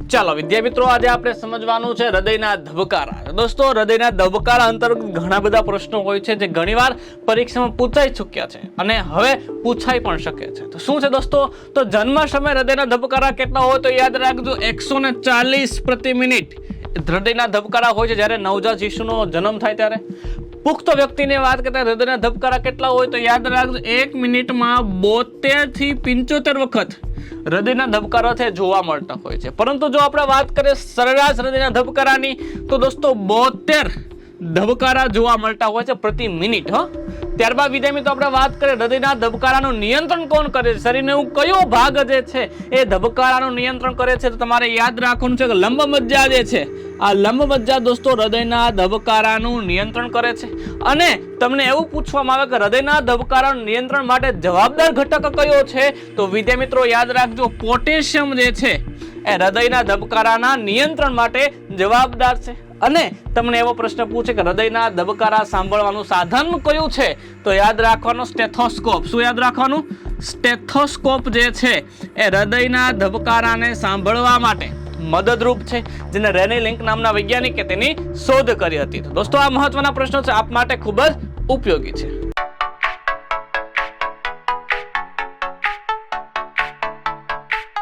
ચાલો વિદ્યાર્થી મિત્રો, આજે આપણે સમજવાનું છે હૃદયના ધબકારા. દોસ્તો, હૃદયના ધબકારા અંતર્ગત ઘણા બધા પ્રશ્નો હોય છે જે ઘણીવાર પરીક્ષામાં પૂછાઈ ચૂક્યા છે અને હવે પૂછાઈ પણ શકે છે. તો શું છે દોસ્તો? તો જન્મ સમયે હૃદયના ધબકારા કેટલા હોય તો યાદ રાખજો 140 પ્રતિ મિનિટ હૃદયના ધબકારા હોય છે જ્યારે નવજાત શિશુનો જન્મ થાય ત્યારે. પુખ્ત વ્યક્તિની વાત કરતા હૃદયના ધબકારા કેટલા હોય તો યાદ રાખજો 1 મિનિટમાં 72 થી 75 વખત હૃદયના ધબકારા છે જોવા મળતા હોય છે. પરંતુ જો આપણે વાત કરીએ સરેરાશ હૃદયના ધબકારાની તો દોસ્તો 72 ધબકારા જોવા મળતા હોય છે પ્રતિ મિનિટ. ત્યારબાદ વિદ્યાર્થી મિત્રો આપણે વાત કરીએ હૃદયના ધબકારાનું નિયંત્રણ કોણ કરે છે, શરીરનો એવું કયો ભાગ જે છે એ ધબકારાનું નિયંત્રણ કરે છે? તો તમારે યાદ રાખવાનું છે કે લંબ મજ્જા જે છે, આ લંબ મજ્જા દોસ્તો હૃદયના ધબકારાનું નિયંત્રણ કરે છે. અને તમને એવું પૂછવામાં આવે કે હૃદયના ધબકારાનું નિયંત્રણ માટે જવાબદાર ઘટક કયો છે? તો વિદ્યાર્થી મિત્રો યાદ રાખજો પોટેશિયમ જે છે એ હૃદયના ધબકારાના નિયંત્રણ માટે જવાબદાર છે. અને તમને એવો પ્રશ્ન પૂછે કે હૃદયના ધબકારા સાંભળવાનું સાધન કયું છે? તો યાદ રાખવાનું સ્ટેથોસ્કોપ. શું યાદ રાખવાનું? સ્ટેથોસ્કોપ જે છે એ હૃદયના ધબકારાને સાંભળવા માટે મદદરૂપ છે, જેને રેની લિંક નામના વૈજ્ઞાનિકે તેની શોધ કરી હતી. તો દોસ્તો, આ મહત્વના પ્રશ્નો છે, આપ માટે ખૂબ જ ઉપયોગી છે.